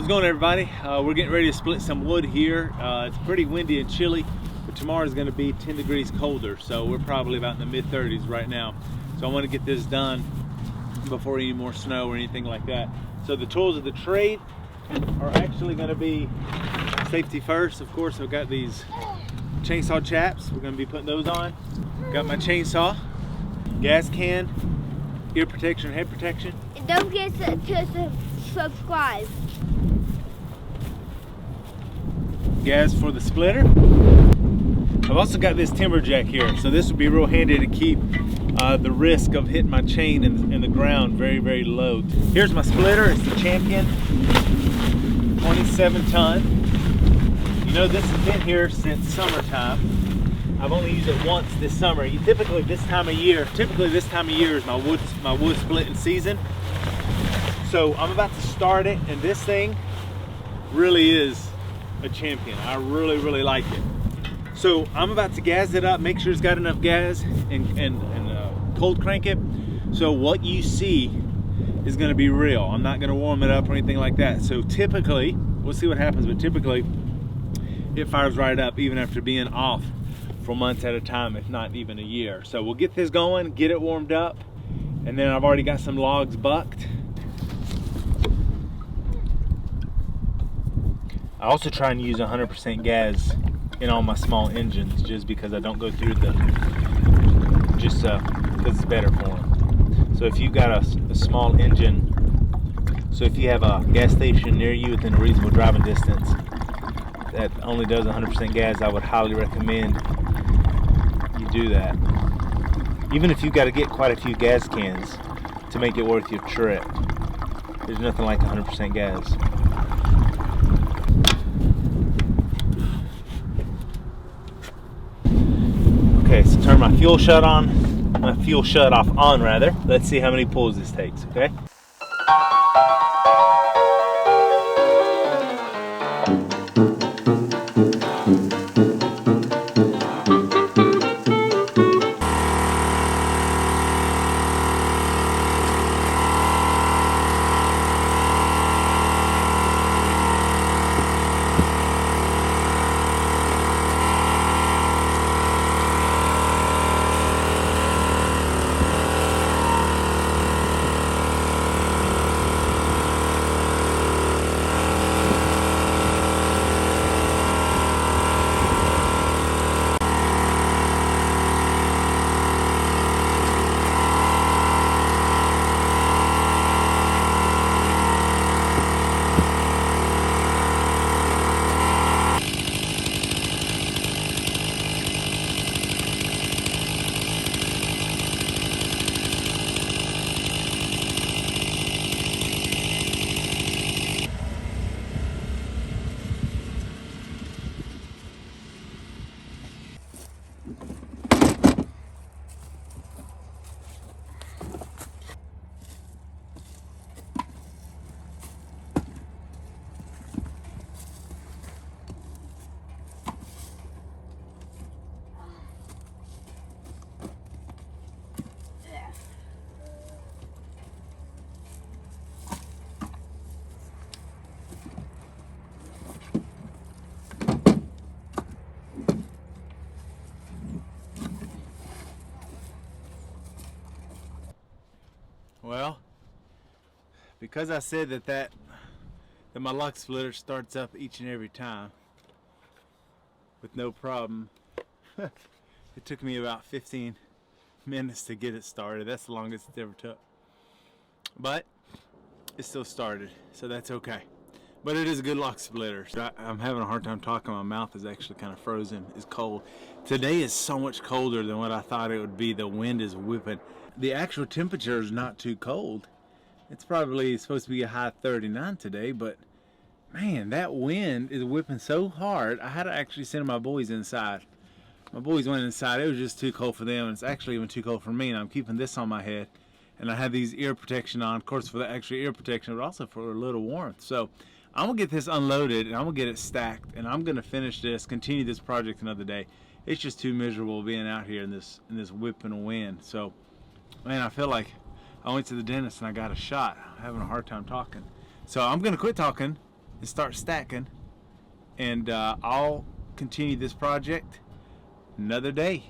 going, everybody? We're getting ready to split some wood here. It's pretty windy and chilly, but tomorrow is going to be 10 degrees colder, so we're probably about in the mid-30s right now. So I want to get this done before any more snow or anything like that. So the tools of the trade are actually going to be safety first. Of course, I've got these chainsaw chaps. We're going to be putting those on. Got my chainsaw, gas can, ear protection, head protection. And don't forget to subscribe. Gas for the splitter. I've also got this timber jack here, so this would be real handy to keep the risk of hitting my chain in the ground very, very low. Here's my splitter. It's the Champion 27 ton. You know, this has been here since summertime. I've only used it once this summer. Typically this time of year is my wood splitting season. So I'm about to start it, and this thing really is a champion. I really, really like it. So I'm about to gas it up, make sure it's got enough gas, and cold crank it. So what you see is going to be real. I'm not going to warm it up or anything like that. So typically, we'll see what happens, but typically it fires right up even after being off for months at a time, if not even a year. So we'll get this going, get it warmed up, and then I've already got some logs bucked. I also try and use 100% gas in all my small engines, just because I don't go through because it's better for them. So if you've got a small engine, so if you have a gas station near you within a reasonable driving distance that only does 100% gas, I would highly recommend you do that. Even if you've got to get quite a few gas cans to make it worth your trip, there's nothing like 100% gas. Okay, so turn my fuel shut off on rather. Let's see how many pulls this takes, okay? Well, because I said that my lock splitter starts up each and every time with no problem, it took me about 15 minutes to get it started. That's the longest it ever took. But it still started, so that's okay. But it is a good lock splitter. So I'm having a hard time talking. My mouth is actually kind of frozen. It's cold. Today is so much colder than what I thought it would be. The wind is whipping. The actual temperature is not too cold. It's probably supposed to be a high 39 today, but man, that wind is whipping so hard. I had to actually send my boys inside. My boys went inside. It was just too cold for them, and it's actually even too cold for me, and I'm keeping this on my head. And I have these ear protection on, of course, for the extra ear protection, but also for a little warmth. So I'm gonna get this unloaded, and I'm gonna get it stacked, and I'm gonna finish this, continue this project another day. It's just too miserable being out here in this whipping wind. So, man, I feel like I went to the dentist and I got a shot. I'm having a hard time talking. So I'm gonna quit talking, and start stacking, and I'll continue this project another day.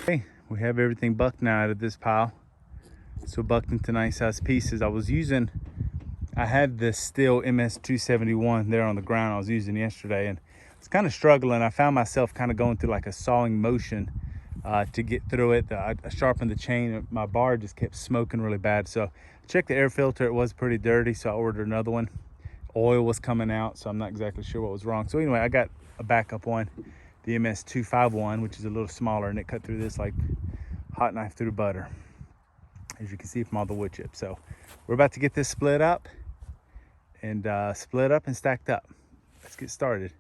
Okay, we have everything bucked now out of this pile. So bucked into nice size pieces. I had this steel MS-271 there on the ground I was using yesterday, and it's kind of struggling. I found myself kind of going through like a sawing motion to get through it. I sharpened the chain, my bar just kept smoking really bad. So I checked the air filter, it was pretty dirty, so I ordered another one. Oil was coming out, so I'm not exactly sure what was wrong. So anyway, I got a backup one, the MS-251, which is a little smaller, and it cut through this like hot knife through butter, as you can see from all the wood chips. So we're about to get this split up and stacked up. Let's get started.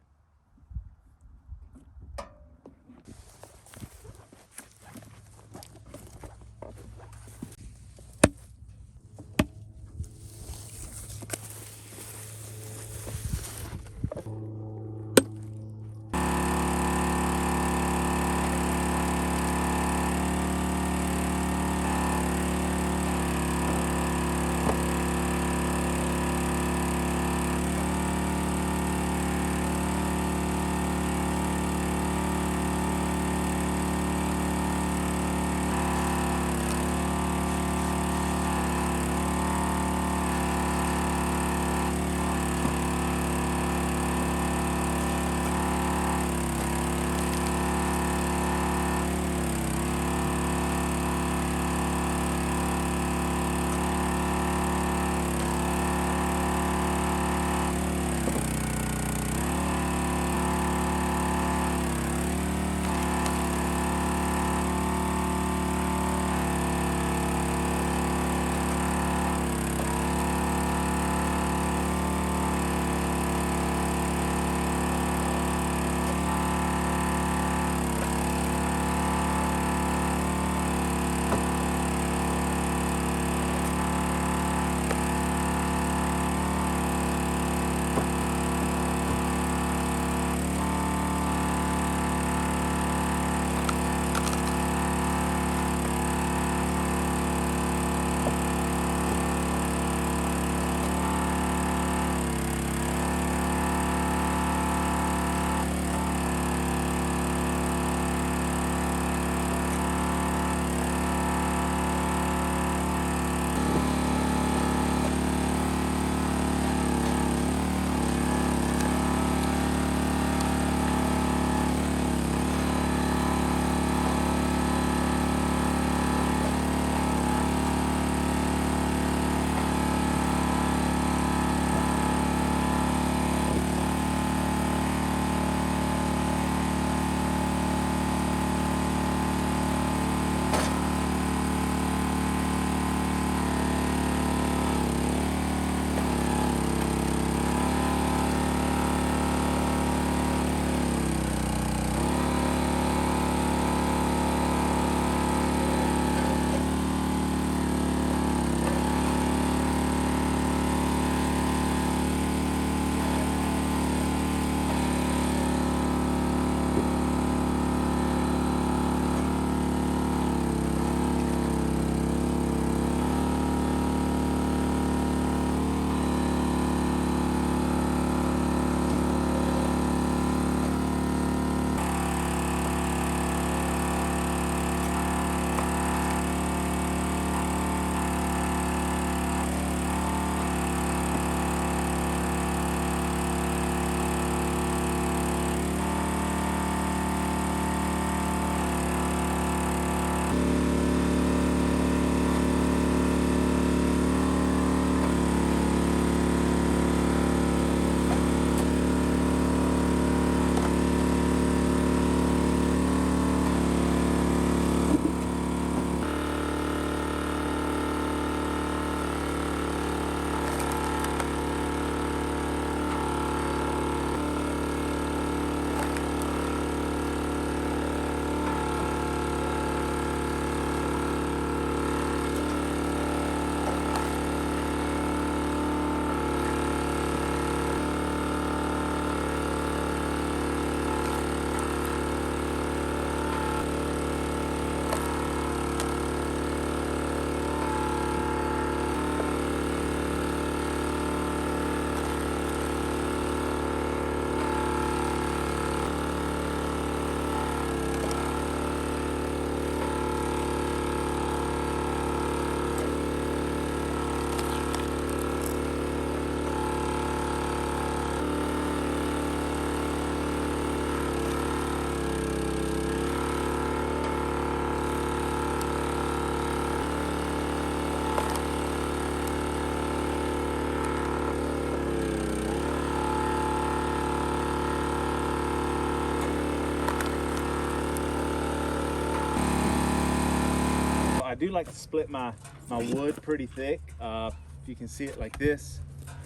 I do like to split my wood pretty thick. If you can see it like this.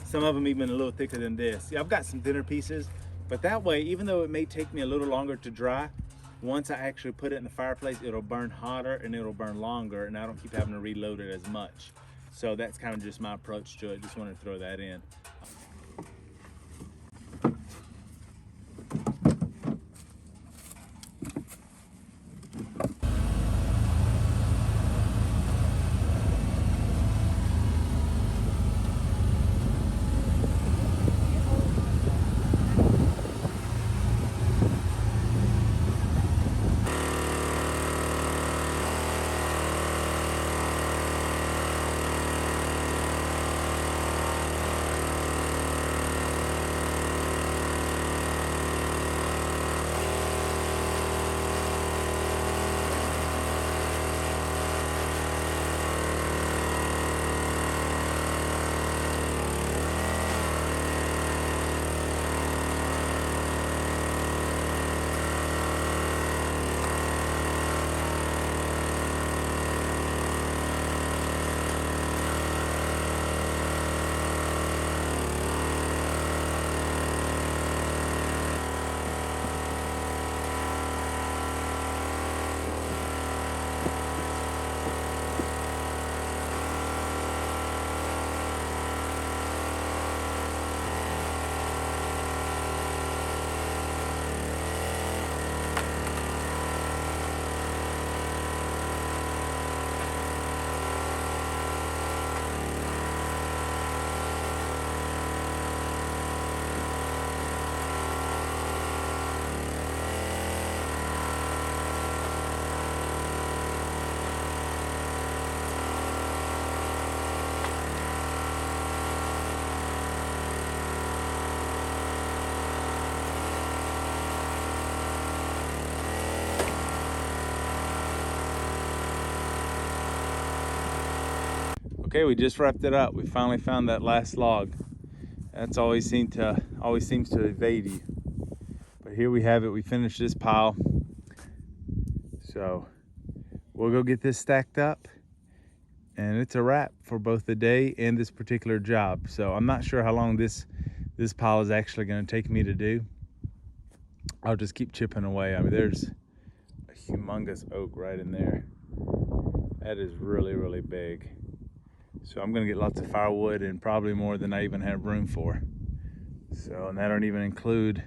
Some of them even a little thicker than this. Yeah, I've got some thinner pieces, but that way, even though it may take me a little longer to dry, once I actually put it in the fireplace, it'll burn hotter and it'll burn longer, and I don't keep having to reload it as much. So that's kind of just my approach to it. Just wanted to throw that in. Okay, we just wrapped it up. We finally found that last log. That's always seems to evade you. But here we have it. We finished this pile. So we'll go get this stacked up, and it's a wrap for both the day and this particular job. So I'm not sure how long this pile is actually going to take me to do. I'll just keep chipping away. I mean, there's a humongous oak right in there. That is really, really big. So I'm gonna get lots of firewood, and probably more than I even have room for. So, and I don't even include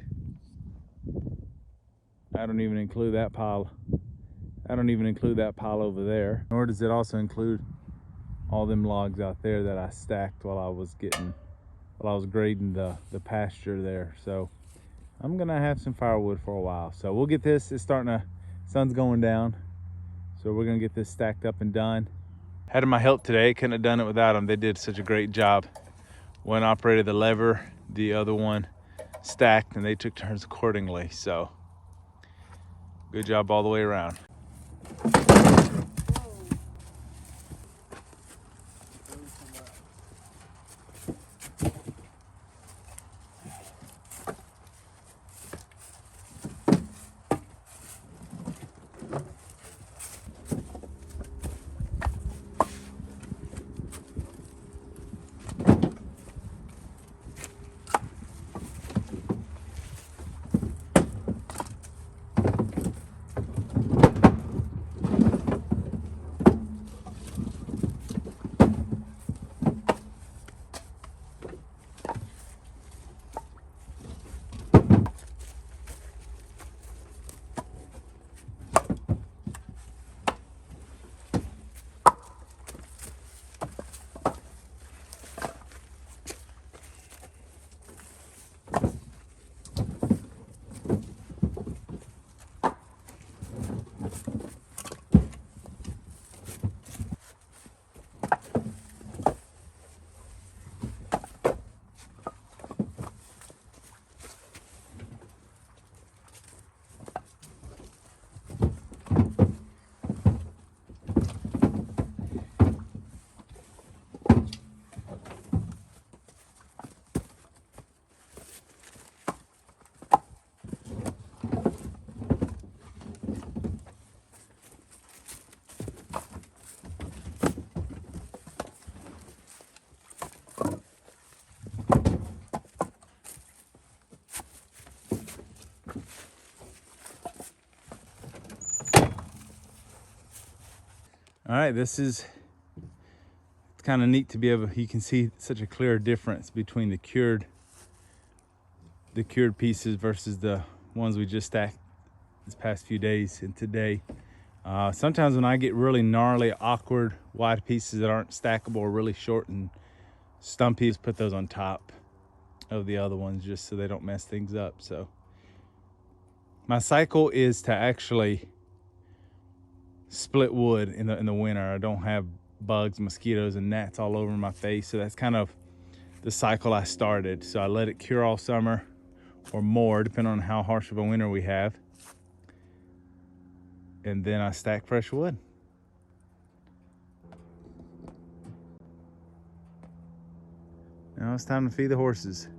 that pile. I don't even include that pile over there. Nor does it also include all them logs out there that I stacked while I was grading the pasture there. So I'm gonna have some firewood for a while. So we'll get this. It's sun's going down. So we're gonna get this stacked up and done. Had my help today, couldn't have done it without them. They did such a great job. One operated the lever, the other one stacked, and they took turns accordingly. So good job all the way around. right, it's kind of neat to be able, you can see such a clear difference between the cured pieces versus the ones we just stacked this past few days and today. Sometimes when I get really gnarly, awkward, wide pieces that aren't stackable or really short and stumpy, just put those on top of the other ones just so they don't mess things up. So my cycle is to actually split wood in the winter. I don't have bugs, mosquitoes, and gnats all over my face, so that's kind of the cycle I started. So I let it cure all summer or more, depending on how harsh of a winter we have, and then I stack fresh wood. Now it's time to feed the horses.